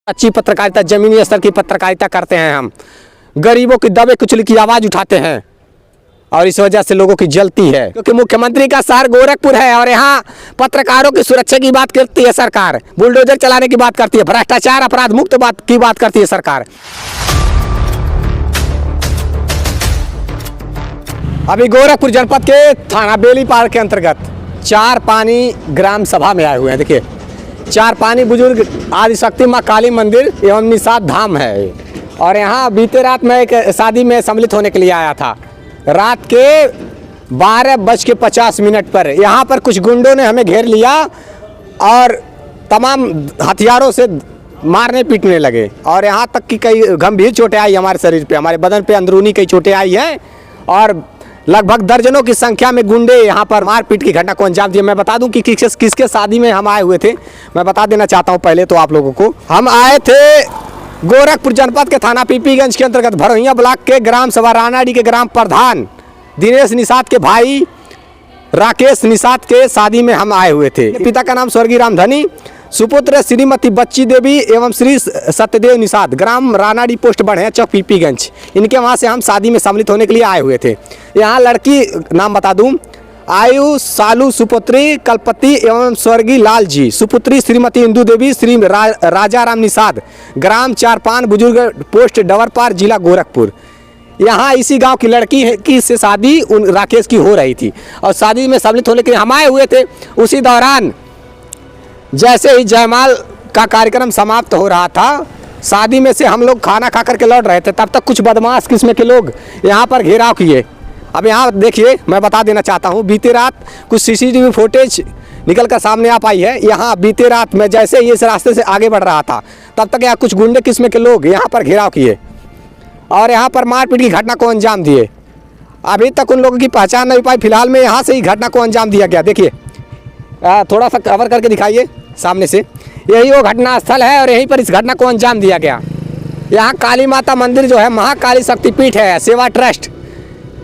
अच्छी पत्रकारिता, जमीनी स्तर की पत्रकारिता करते हैं हम। गरीबों की दबे कुचले की आवाज़ उठाते हैं और इस वजह से लोगों की जलती है, क्योंकि मुख्यमंत्री का शहर गोरखपुर है और यहाँ पत्रकारों की सुरक्षा की बात करती है सरकार, बुलडोजर चलाने की बात करती है, भ्रष्टाचार अपराध मुक्त की बात करती है सरकार। अभी गोरखपुर जनपद के थाना बेलीपाल के अंतर्गत चार पानी ग्राम सभा में आए हुए हैं। देखिए, चार पानी बुजुर्ग आदिशक्ति माँ काली मंदिर एवं निषाद धाम है और यहाँ बीते रात मैं एक शादी में सम्मिलित होने के लिए आया था। रात के 12:50 पर यहाँ पर कुछ गुंडों ने हमें घेर लिया और तमाम हथियारों से मारने पीटने लगे और यहाँ तक कि कई गंभीर चोटें आई हमारे शरीर पे, हमारे बदन पे अंदरूनी कई चोटें आई हैं और लगभग दर्जनों की संख्या में गुंडे यहाँ पर मारपीट की घटना को अंजाम दिया। मैं बता दूं कि किसके शादी में हम आए हुए थे, मैं बता देना चाहता हूं पहले तो आप लोगों को। हम आए थे गोरखपुर जनपद के थाना पीपीगंज के अंतर्गत भरोहिया ब्लॉक के ग्राम सभा रानाडी के ग्राम प्रधान दिनेश निषाद के भाई राकेश निषाद के शादी में हम आए हुए थे। पिता का नाम स्वर्गीय रामधनी, सुपुत्र श्रीमती बच्ची देवी एवं श्री सत्यदेव निषाद, ग्राम रानाडी, पोस्ट बढ़िया चौक, पीपीगंज। इनके वहाँ से हम शादी में सम्मिलित होने के लिए आए हुए थे। यहाँ लड़की नाम बता दूं, आयु सालू सुपुत्री कलपति एवं स्वर्गीय लाल जी, सुपुत्री श्रीमती इंदू देवी, श्री राजा राम निषाद, ग्राम चारपान बुजुर्ग, पोस्ट डवरपार, जिला गोरखपुर। यहाँ इसी गांव की लड़की की से शादी उन राकेश की हो रही थी और शादी में सम्मिलित होने के लिए हम आए हुए थे। उसी दौरान जैसे ही जयमाल का कार्यक्रम समाप्त हो रहा था, शादी में से हम लोग खाना खा करके लौट रहे थे, तब तक कुछ बदमाश किस्म के लोग यहाँ पर घेराव किए। अब यहाँ देखिए, मैं बता देना चाहता हूँ, बीते रात कुछ सीसीटीवी फुटेज निकल कर सामने आ पाई है। यहाँ बीते रात मैं जैसे ही इस रास्ते से आगे बढ़ रहा था, तब तक यहाँ कुछ गुंडे किस्म के लोग यहाँ पर घेराव किए और यहाँ पर मारपीट की घटना को अंजाम दिए। अभी तक उन लोगों की पहचान नहीं पाई। फिलहाल में यहाँ से ही घटना को अंजाम दिया गया। देखिए, थोड़ा सा कवर करके दिखाइए सामने से, यही वो घटना स्थल है और यहीं पर इस घटना को अंजाम दिया गया। यहाँ काली माता मंदिर जो है महाकाली शक्तिपीठ है, सेवा ट्रस्ट,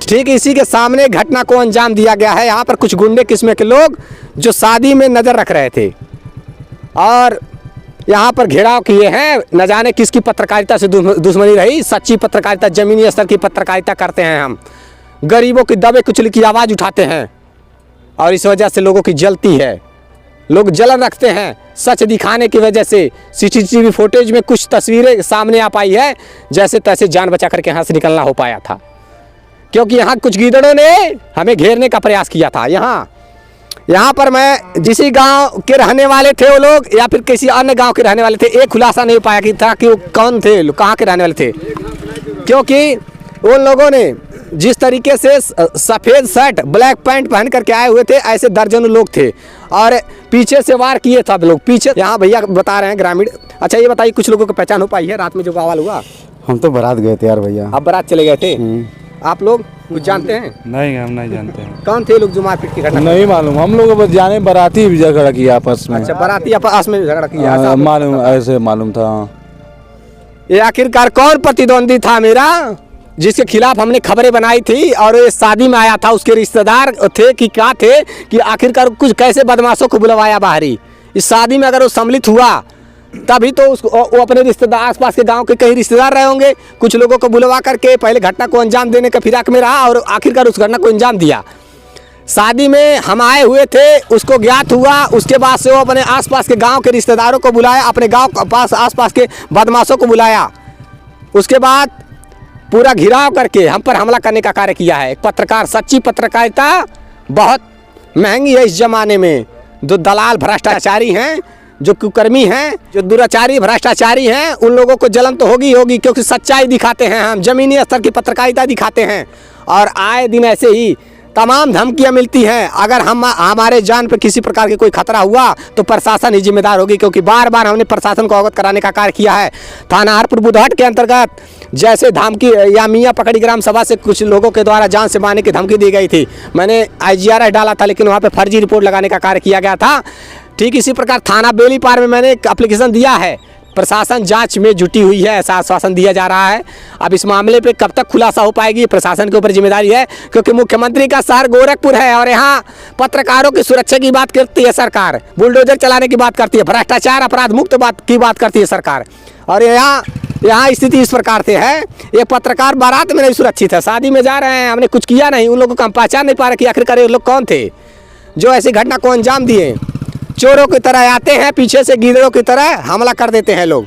ठीक इसी के सामने घटना को अंजाम दिया गया है। यहाँ पर कुछ गुंडे किस्म के लोग जो शादी में नज़र रख रहे थे और यहाँ पर घेराव किए हैं। न जाने किसकी पत्रकारिता से दुश्मनी रही। सच्ची पत्रकारिता, जमीनी स्तर की पत्रकारिता करते हैं हम। गरीबों की दबे कुचले की आवाज़ उठाते हैं और इस वजह से लोगों की जलती है, लोग जलन रखते हैं। सच दिखाने की वजह से सीसीटीवी फुटेज में कुछ तस्वीरें सामने आ पाई है, जैसे तैसे जान बचा करके यहाँ से निकलना हो पाया था, क्योंकि यहाँ कुछ गीदड़ों ने हमें घेरने का प्रयास किया था। यहाँ पर मैं जिस गांव के रहने वाले थे वो लोग या फिर किसी अन्य गांव के रहने वाले थे, एक खुलासा नहीं हो पाया कि था कि वो कौन थे, कहाँ के रहने वाले थे, क्योंकि उन लोगों ने जिस तरीके से सफ़ेद शर्ट ब्लैक पैंट पहन करके आए हुए थे, ऐसे दर्जनों लोग थे और पीछे से वार किए सब लोग पीछे। यहाँ भैया बता रहे हैं ग्रामीण। अच्छा, ये बताइए, कुछ लोगों को पहचान हो पाई है रात में जो बवाल हुआ? हम तो बारात गए थे यार भैया। आप बारात चले गए थे? आप लोग कुछ जानते हैं? नहीं, हम नहीं जानते हैं। कौन थे लोग जो मारपीट की घटना? नहीं मालूम, हम लोग बस जाने बाराती भी झगड़ा किया आपस में। अच्छा, बाराती आपस में झगड़ा किया, मालूम, ऐसे मालूम था। ये आखिरकार कौन प्रतिद्वंदी था मेरा, जिसके खिलाफ हमने खबरें बनाई थी और ये शादी में आया था? उसके रिश्तेदार थे कि क्या थे कि आखिरकार कुछ कैसे बदमाशों को बुलवाया बाहरी? इस शादी में अगर वो सम्मिलित हुआ तभी तो उसको वो अपने रिश्तेदार, आसपास के गांव के कई रिश्तेदार रहे होंगे, कुछ लोगों को बुलवा करके पहले घटना को अंजाम देने का फिराक में रहा और आखिरकार उस घटना को अंजाम दिया। शादी में हम आए हुए थे, उसको ज्ञात हुआ, उसके बाद से वो अपने आसपास के गाँव के रिश्तेदारों को बुलाया, अपने गाँव पास आसपास के बदमाशों को बुलाया, उसके बाद पूरा घिराव करके हम पर हमला करने का कार्य किया है। पत्रकार, सच्ची पत्रकारिता बहुत महंगी है इस जमाने में। जो दलाल भ्रष्टाचारी हैं, जो कुकर्मी हैं, जो दुराचारी भ्रष्टाचारी हैं, उन लोगों को जलन तो होगी, क्योंकि सच्चाई दिखाते हैं हम, जमीनी स्तर की पत्रकारिता दिखाते हैं और आए दिन ऐसे ही तमाम धमकियां मिलती हैं। अगर हमारे जान पर किसी प्रकार की कोई खतरा हुआ तो प्रशासन ही जिम्मेदार होगी, क्योंकि बार बार हमने प्रशासन को अवगत कराने का कार्य किया है। थाना हरपुर बुधहट के अंतर्गत जैसे धमकी या मियाँ पकड़ी ग्राम सभा से कुछ लोगों के द्वारा जान से मारने की धमकी दी गई थी, मैंने IGRS डाला था, लेकिन वहाँ पर फर्जी रिपोर्ट लगाने का कार्य किया गया था। ठीक इसी प्रकार थाना बेलीपाल में मैंने एक एप्लीकेशन दिया है, प्रशासन जांच में जुटी हुई है, ऐसा आश्वासन दिया जा रहा है। अब इस मामले पे कब तक खुलासा हो पाएगी, प्रशासन के ऊपर जिम्मेदारी है, क्योंकि मुख्यमंत्री का शहर गोरखपुर है और यहाँ पत्रकारों की सुरक्षा की बात करती है सरकार, बुलडोजर चलाने की बात करती है, भ्रष्टाचार अपराध मुक्त बात करती है सरकार। और यहाँ स्थिति इस प्रकार से है, एक पत्रकार बारात में नहीं सुरक्षित है, शादी में जा रहे हैं, हमने कुछ किया नहीं, उन लोगों को हम पहचान नहीं पा रहे कि आखिरकार ये लोग कौन थे जो ऐसी घटना को अंजाम दिए। चोरों की तरह आते हैं, पीछे से गीदड़ों की तरह हमला कर देते हैं लोग।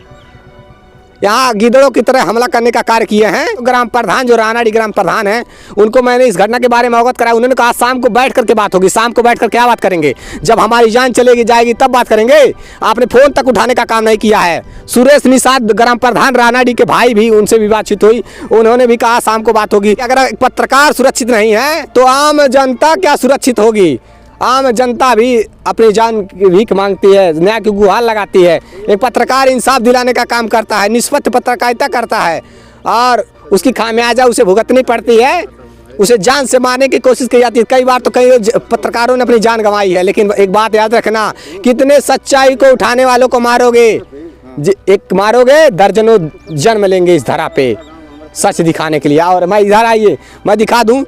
यहाँ गीदड़ों की तरह हमला करने का कार्य किए हैं। ग्राम प्रधान जो रानाडी ग्राम प्रधान हैं, उनको मैंने इस घटना के बारे में अवगत कराया। उन्होंने कहा शाम को बैठ करके बात होगी। शाम को बैठ कर क्या बात करेंगे, जब हमारी जान चलेगी जाएगी तब बात करेंगे। आपने फोन तक उठाने का काम नहीं किया है। सुरेश निषाद ग्राम प्रधान रानाडी के भाई भी, उनसे भी बातचीत हुई, उन्होंने भी कहा शाम को बात होगी। अगर एक पत्रकार सुरक्षित नहीं है तो आम जनता क्या सुरक्षित होगी। आम जनता भी अपनी जान की भीख मांगती है, न्याय की गुहार लगाती है। एक पत्रकार इंसाफ दिलाने का काम करता है, निष्पक्ष पत्रकारिता करता है और उसकी खामियाजा उसे भुगतनी पड़ती है। उसे जान से मारने की कोशिश की जाती है। कई बार तो कई पत्रकारों ने अपनी जान गंवाई है। लेकिन एक बात याद रखना, कितने सच्चाई को उठाने वालों को मारोगे, एक मारोगे दर्जनों जन्म लेंगे इस धरा पे सच दिखाने के लिए। और मैं इधर आइए, मैं दिखा दूँ,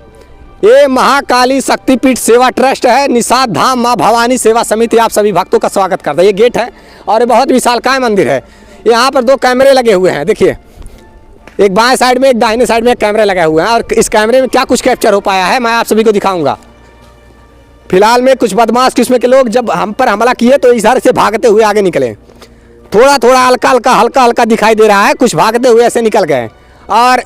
ये महाकाली शक्तिपीठ सेवा ट्रस्ट है, निषाद धाम माँ भवानी सेवा समिति आप सभी भक्तों का स्वागत करता है। ये गेट है और ये बहुत विशालकाय मंदिर है। यहाँ पर 2 कैमरे लगे हुए हैं, देखिए, एक बाएं साइड में एक दाहिने साइड में एक कैमरे लगे हुए हैं। और इस कैमरे में क्या कुछ कैप्चर हो पाया है मैं आप सभी को दिखाऊंगा। फिलहाल में कुछ बदमाश किस्म के लोग जब हम पर हमला किए तो इधर से भागते हुए आगे निकले। थोड़ा थोड़ा हल्का हल्का दिखाई दे रहा है, कुछ भागते हुए ऐसे निकल गए और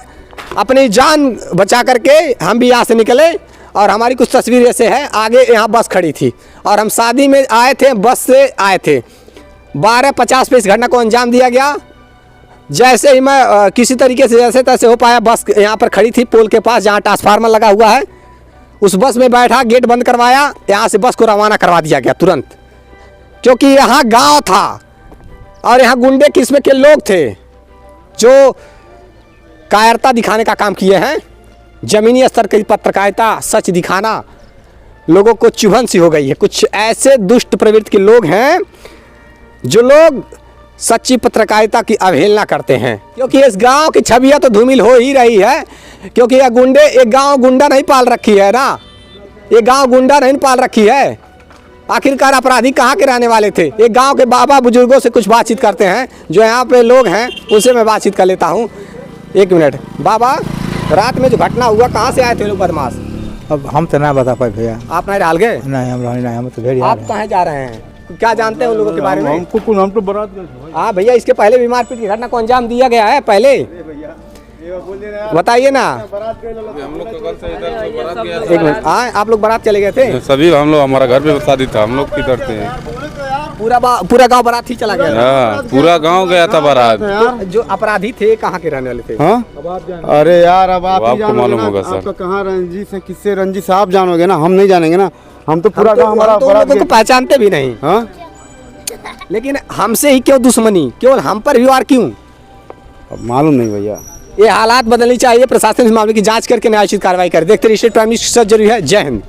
अपनी जान बचा करके हम भी यहाँ से निकले। और हमारी कुछ तस्वीर ऐसे है, आगे यहाँ बस खड़ी थी और हम शादी में आए थे, बस से आए थे। 12:50 पे इस घटना को अंजाम दिया गया। जैसे ही मैं किसी तरीके से जैसे तैसे हो पाया, बस यहाँ पर खड़ी थी पोल के पास जहाँ ट्रांसफार्मर लगा हुआ है। उस बस में बैठा, गेट बंद करवाया, यहाँ से बस को रवाना करवा दिया गया तुरंत, क्योंकि यहाँ गाँव था और यहाँ गुंडे किस्म के लोग थे जो कायरता दिखाने का काम किए हैं। जमीनी स्तर की पत्रकारिता, सच दिखाना लोगों को चुभन सी हो गई है। कुछ ऐसे दुष्ट प्रवृत्ति के लोग हैं जो लोग सच्ची पत्रकारिता की अवहेलना करते हैं, क्योंकि इस गांव की छवियां तो धूमिल हो ही रही है। क्योंकि यह गुंडे, एक गांव गुंडा नहीं पाल रखी है ना, ये गांव गुंडा नहीं पाल रखी है। आखिरकार अपराधी कहाँ के रहने वाले थे। एक गाँव के बाबा बुजुर्गों से कुछ बातचीत करते हैं, जो यहाँ पे लोग हैं उनसे मैं बातचीत कर लेता हूँ। 1 मिनट बाबा, रात में जो घटना हुआ कहाँ से आए थे लोग बदमाश? अब हम तो ना बता पाए भैया। आप नहीं डाल गए? नहीं, हम तो भेड़ आप कहाँ जा रहे हैं, क्या जानते हैं उन लोगों के बारे में? हम तो बारात गए। हाँ भैया, इसके पहले भी मारपीट की घटना को अंजाम दिया गया है पहले, बताइए ना। एक मिनट, हाँ आप लोग बारात चले गए थे? सभी हम लोग, हमारा घर पे शादी था, हम लोग किधर थे? पूरा गांव बारात ही चला गया? हाँ, पूरा गांव गया था बारात। जो अपराधी थे कहाँ के रहने वाले थे? हाँ? अरे यार, अब आप आपको मालूम होगा सर। आपका कहाँ रंजीत है, किससे रंजीत से आप जानोगे ना, हम नहीं जानेंगे ना। हम तो पूरा गांव हमारा लोगों को पहचानते भी नहीं। हाँ, लेकिन हमसे ही क्यों दुश्मनी, केवल हम पर ही वार क्यों? अब मालूम नहीं भैया। ये हालात बदलनी चाहिए। प्रशासन इस मामले की जांच करके न्यायोचित कार्रवाई करे। देखते रहिए स्टेट प्राइम न्यूज़, जरूरी है। जय हिंद।